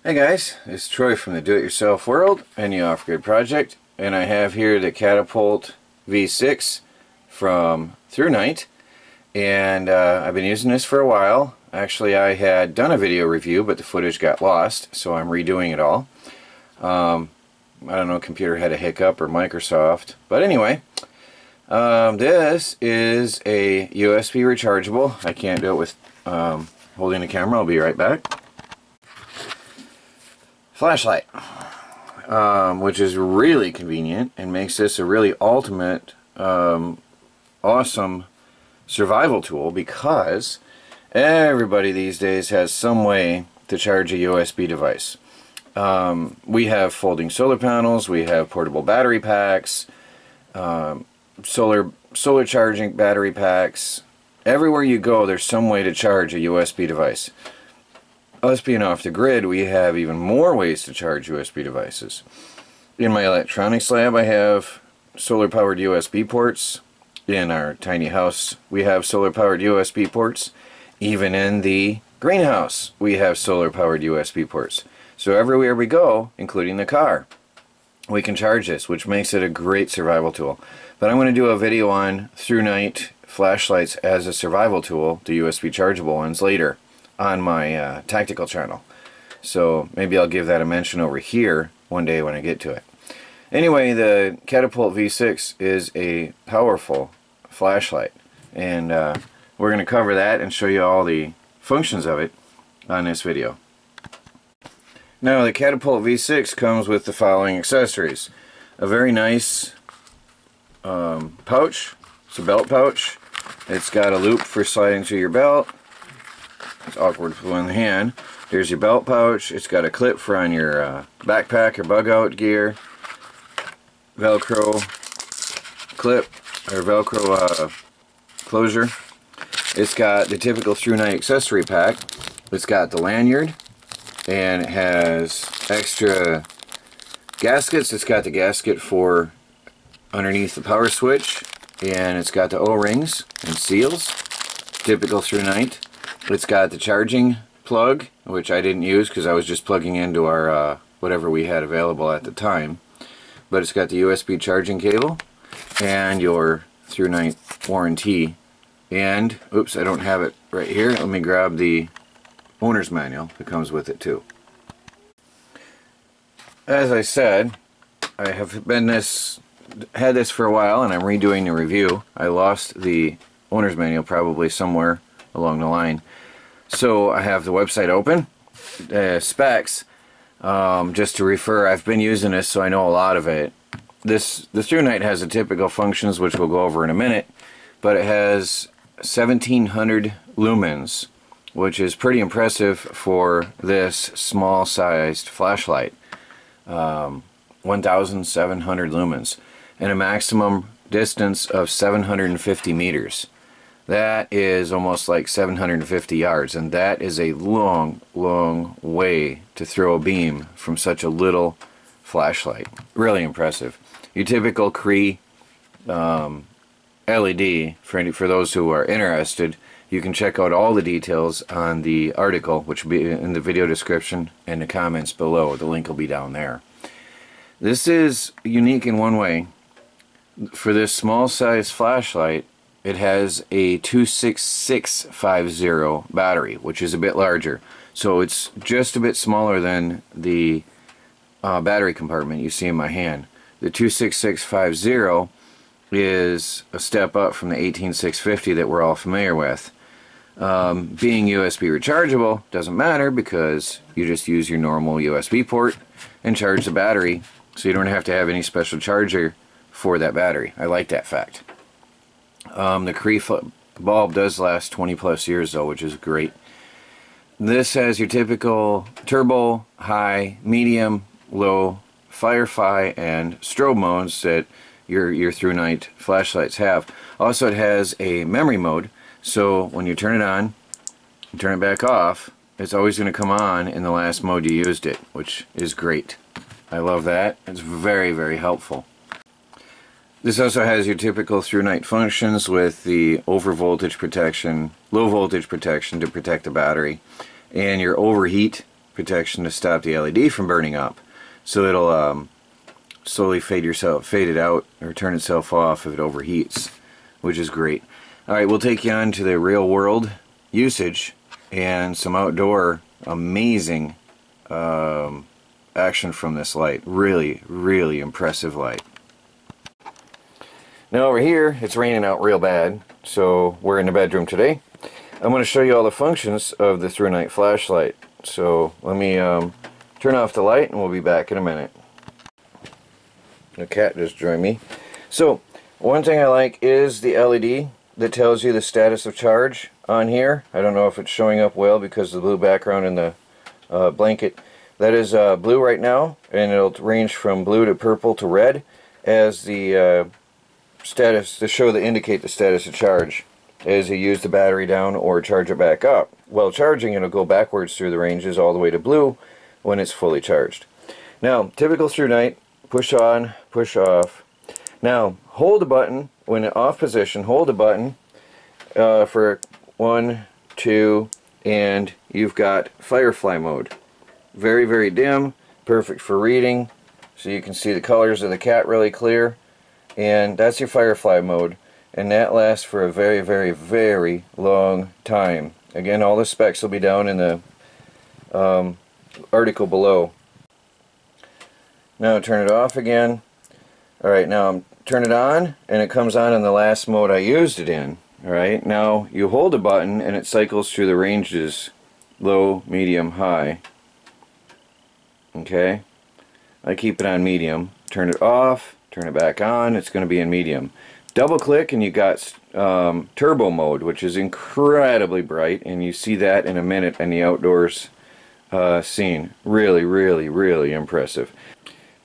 Hey guys, it's Troy from the Do-It-Yourself World and the Off-Grid Project, and I have here the Catapult V6 from ThruNite, and I've been using this for a while. Actually, I had done a video review, but the footage got lost, so I'm redoing it all. I don't know, computer had a hiccup or Microsoft, but anyway, this is a USB rechargeable. I can't do it with holding the camera. I'll be right back. Flashlight, which is really convenient and makes this a really ultimate awesome survival tool, because everybody these days has some way to charge a USB device. We have folding solar panels, we have portable battery packs, solar charging battery packs. Everywhere you go, there's some way to charge a USB device. Us being off the grid, we have even more ways to charge USB devices. In my electronics lab, I have solar powered USB ports. In our tiny house, we have solar powered USB ports. Even in the greenhouse, we have solar powered USB ports. So everywhere we go, including the car, we can charge this, which makes it a great survival tool. But I'm going to do a video on ThruNite flashlights as a survival tool, the USB chargeable ones, later on my tactical channel. So maybe I'll give that a mention over here one day when I get to it. Anyway, the Catapult V6 is a powerful flashlight, and we're going to cover that and show you all the functions of it on this video. Now, the Catapult V6 comes with the following accessories. A very nice pouch. It's a belt pouch. It's got a loop for sliding through your belt. It's awkward with one hand. There's your belt pouch. It's got a clip for on your backpack or bug out gear. Velcro clip or Velcro closure. It's got the typical ThruNite accessory pack. It's got the lanyard, and it has extra gaskets. It's got the gasket for underneath the power switch, and it's got the O-rings and seals. Typical ThruNite. It's got the charging plug, which I didn't use because I was just plugging into our whatever we had available at the time. But it's got the USB charging cable and your ThruNite warranty. And, oops, I don't have it right here. Let me grab the owner's manual that comes with it too. As I said, I have had this for a while, and I'm redoing the review. I lost the owner's manual probably somewhere along the line. So I have the website open, specs, just to refer. I've been using this, so I know a lot of it. The ThruNite has the typical functions, which we'll go over in a minute, but it has 1700 lumens, which is pretty impressive for this small-sized flashlight. 1700 lumens, and a maximum distance of 750 meters. That is almost like 750 yards, and that is a long, long way to throw a beam from such a little flashlight. Really impressive. Your typical Cree LED, for those who are interested, you can check out all the details on the article, which will be in the video description and the comments below. The link will be down there. This is unique in one way. For this small size flashlight, it has a 26650 battery, which is a bit larger. So it's just a bit smaller than the battery compartment you see in my hand. The 26650 is a step up from the 18650 that we're all familiar with. Being USB rechargeable doesn't matter, because you just use your normal USB port and charge the battery, so you don't have to have any special charger for that battery. I like that fact. The Cree bulb does last 20 plus years though, which is great. This has your typical turbo, high, medium, low, firefly, and strobe modes that your ThruNite flashlights have. Also, it has a memory mode, so when you turn it on and turn it back off, it's always going to come on in the last mode you used it, which is great. I love that. It's very, very helpful. This also has your typical ThruNite functions with the over voltage protection, low voltage protection to protect the battery, and your overheat protection to stop the LED from burning up. So it'll slowly fade it out or turn itself off if it overheats, which is great. Alright, we'll take you on to the real world usage and some outdoor amazing action from this light. Really, really impressive light. Now over here, it's raining out real bad, so we're in the bedroom today. I'm going to show you all the functions of the ThruNite flashlight. So let me turn off the light and we'll be back in a minute. The cat just joined me. So one thing I like is the LED that tells you the status of charge on here. I don't know if it's showing up well because of the blue background in the blanket. That is blue right now, and it'll range from blue to purple to red as the status to indicate the status of charge as you use the battery down or charge it back up. While charging, it'll go backwards through the ranges all the way to blue when it's fully charged. Now, typical ThruNite, push on, push off. Now, hold the button when in off position. Hold the button for 1, 2, and you've got firefly mode. Very, very dim, perfect for reading, so you can see the colors of the cat really clear. And that's your firefly mode, and that lasts for a very, very, very long time. Again, all the specs will be down in the article below. Now turn it off again. Alright, now turn it on, and it comes on in the last mode I used it in. Alright, now you hold the button and it cycles through the ranges: low, medium, high. Okay, I keep it on medium. Turn it off, turn it back on, it's going to be in medium. Double click and you got turbo mode, which is incredibly bright, and you see that in a minute in the outdoors scene. Really, really, really impressive.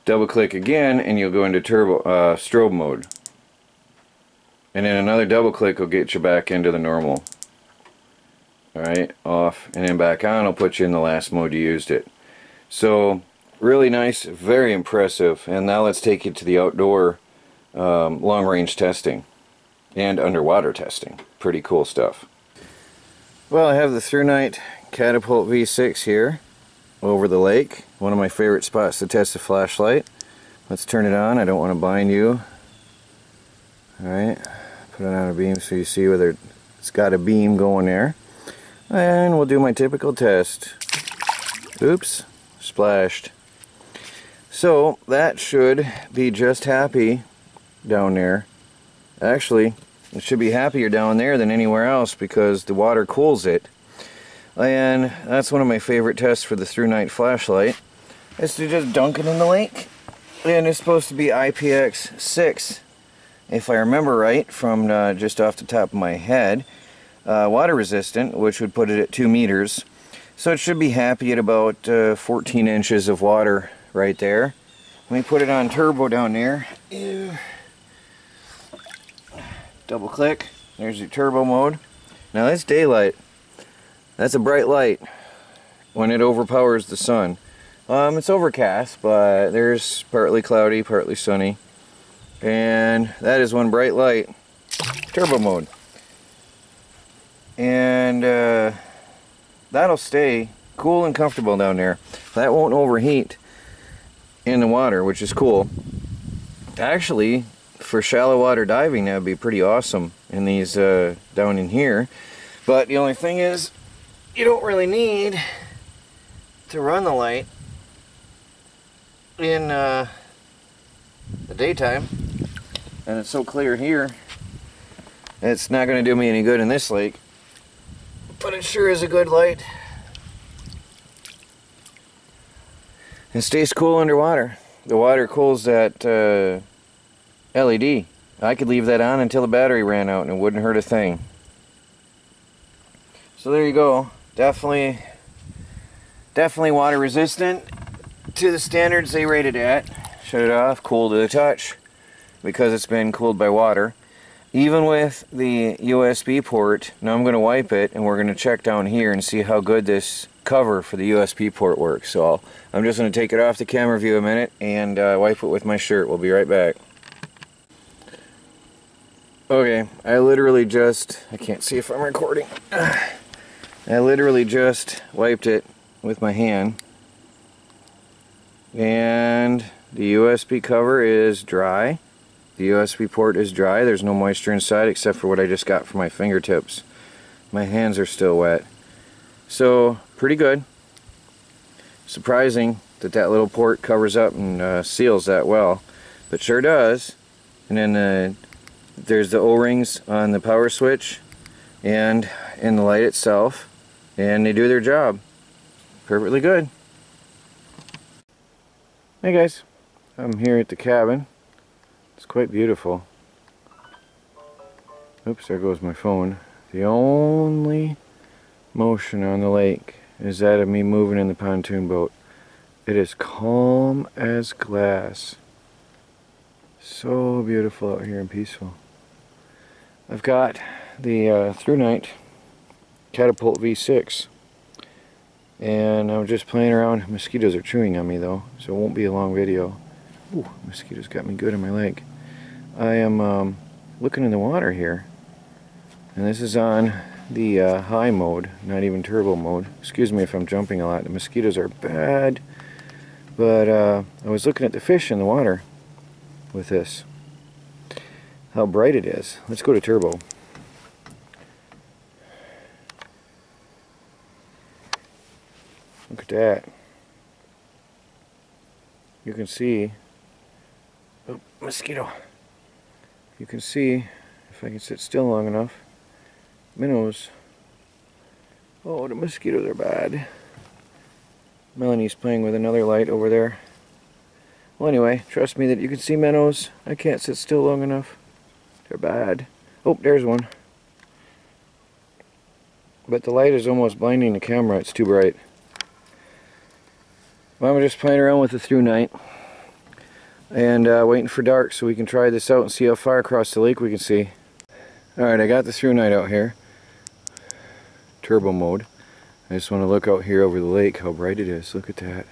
Double click again and you'll go into turbo strobe mode, and then another double click will get you back into the normal. Alright, off and then back on will put you in the last mode you used it. So really nice, very impressive. And now let's take you to the outdoor long-range testing and underwater testing. Pretty cool stuff. Well, I have the ThruNite Catapult V6 here over the lake. One of my favorite spots to test the flashlight. Let's turn it on. I don't want to blind you. Alright, put it on a beam so you see whether it's got a beam going there. And we'll do my typical test. Oops, splashed. So that should be just happy down there. Actually, it should be happier down there than anywhere else because the water cools it. And that's one of my favorite tests for the ThruNite flashlight, is to just dunk it in the lake. And it's supposed to be IPX6, if I remember right, from just off the top of my head. Water resistant, which would put it at 2 meters. So it should be happy at about 14 inches of water right there. Let me put it on turbo down there. Ew. Double click. There's your turbo mode. Now that's daylight. That's a bright light when it overpowers the sun. It's overcast, but there's partly cloudy, partly sunny. And that is one bright light. Turbo mode. And that'll stay cool and comfortable down there. That won't overheat in the water, which is cool. Actually, for shallow water diving, that would be pretty awesome in these down in here. But the only thing is, you don't really need to run the light in the daytime. And it's so clear here, it's not going to do me any good in this lake. But it sure is a good light. It stays cool underwater. The water cools that LED. I could leave that on until the battery ran out and it wouldn't hurt a thing. So there you go. Definitely water resistant to the standards they rated at. Shut it off, cool to the touch, because it's been cooled by water. Even with the USB port, now I'm going to wipe it and we're going to check down here and see how good this cover for the USB port works. So I'm just going to take it off the camera view a minute and wipe it with my shirt. We'll be right back. Okay, I literally just, I can't see if I'm recording. I literally just wiped it with my hand, and the USB cover is dry. The USB port is dry. There's no moisture inside except for what I just got from my fingertips. My hands are still wet. So, pretty good. Surprising that that little port covers up and seals that well, but sure does. And then there's the O-rings on the power switch and in the light itself, and they do their job perfectly good. Hey guys, I'm here at the cabin. It's quite beautiful. Oops, there goes my phone. The only motion on the lake is that of me moving in the pontoon boat. It is calm as glass. So beautiful out here and peaceful. I've got the ThruNite Catapult V6, and I'm just playing around. Mosquitoes are chewing on me though, so it won't be a long video. Ooh, mosquitoes got me good on my leg. I am looking in the water here, and this is on the high mode, not even turbo mode. Excuse me if I'm jumping a lot. The mosquitoes are bad, but I was looking at the fish in the water with this. How bright it is. Let's go to turbo. Look at that. You can see, oh, mosquito. You can see, if I can sit still long enough, minnows. Oh, the mosquitoes are bad. Melanie's playing with another light over there. Well, anyway, trust me that you can see minnows. I can't sit still long enough. They're bad. Oh, there's one. But the light is almost blinding the camera. It's too bright. Well, I'm just playing around with the ThruNite and waiting for dark so we can try this out and see how far across the lake we can see. Alright, I got the ThruNite out here. Turbo mode. I just want to look out here over the lake how bright it is. Look at that.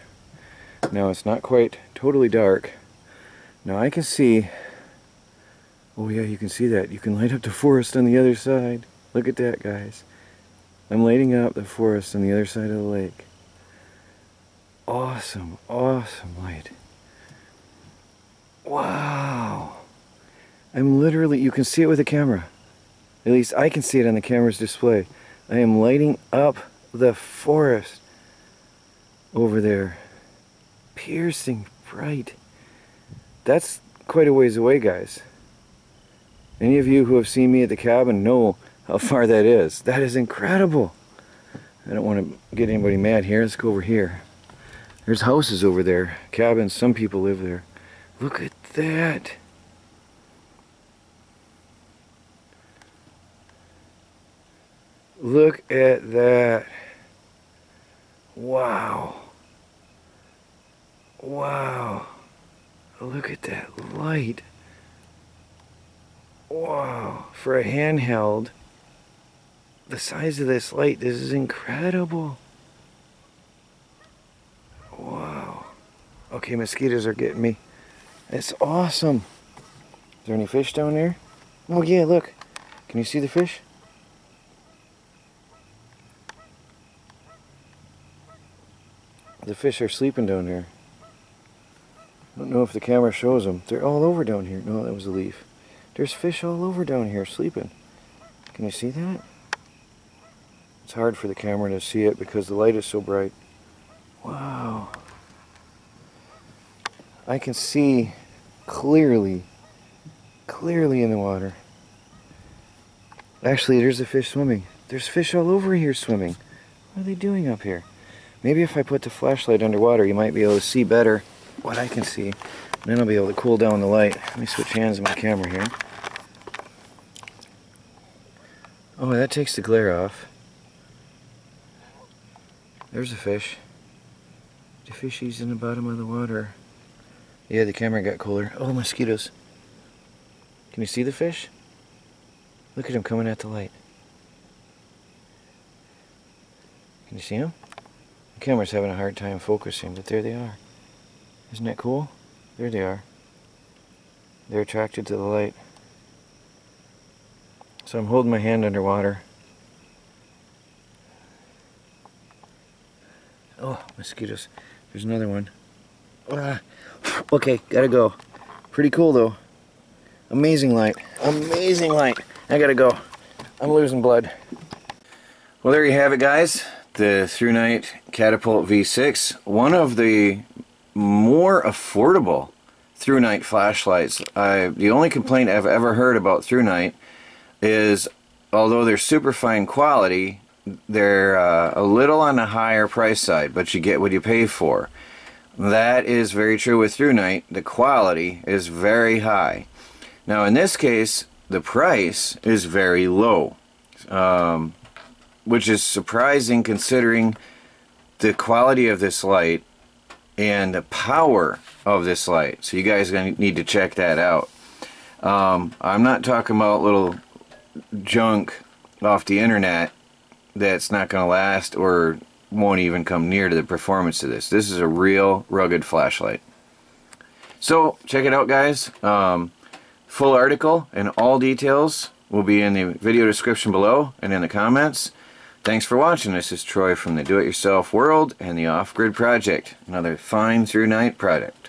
Now it's not quite totally dark. Now I can see, oh yeah, you can see that. You can light up the forest on the other side. Look at that, guys. I'm lighting up the forest on the other side of the lake. Awesome, awesome light. Wow. I'm literally, you can see it with the camera. At least I can see it on the camera's display. I am lighting up the forest over there. Piercing bright. That's quite a ways away, guys. Any of you who have seen me at the cabin know how far that is. That is incredible. I don't want to get anybody mad here. Let's go over here. There's houses over there, cabins, some people live there. Look at that. Look at that. Wow. Wow. Look at that light. Wow. For a handheld, the size of this light, this is incredible. Wow. Okay, mosquitoes are getting me. It's awesome. Is there any fish down there? Oh yeah, look. Can you see the fish? The fish are sleeping down there. I don't know if the camera shows them. They're all over down here. No, that was a leaf. There's fish all over down here sleeping. Can you see that? It's hard for the camera to see it because the light is so bright. Wow. I can see clearly in the water. Actually, there's a fish swimming. There's fish all over here swimming. What are they doing up here? Maybe if I put the flashlight underwater, you might be able to see better what I can see. And then I'll be able to cool down the light. Let me switch hands on my camera here. Oh, that takes the glare off. There's a fish. The fishies in the bottom of the water. Yeah, the camera got cooler. Oh, mosquitoes. Can you see the fish? Look at them coming at the light. Can you see them? The camera's having a hard time focusing, but there they are. Isn't that cool? There they are. They're attracted to the light. So I'm holding my hand underwater. Oh, mosquitoes. There's another one. Ah. Okay, gotta go. Pretty cool though. Amazing light. Amazing light. I gotta go. I'm losing blood. Well, there you have it, guys. The ThruNite Catapult V6. One of the more affordable ThruNite flashlights. The only complaint I've ever heard about ThruNite is, although they're super fine quality, they're a little on the higher price side, but you get what you pay for. That is very true with ThruNite. The quality is very high. Now in this case, the price is very low, which is surprising considering the quality of this light and the power of this light. So you guys are going to need to check that out. I'm not talking about little junk off the internet that's not going to last or won't even come near to the performance of this. This is a real rugged flashlight. So check it out, guys. Full article and all details will be in the video description below and in the comments. Thanks for watching. This is Troy from the Do-It-Yourself World and the Off-Grid Project. Another fine ThruNite product.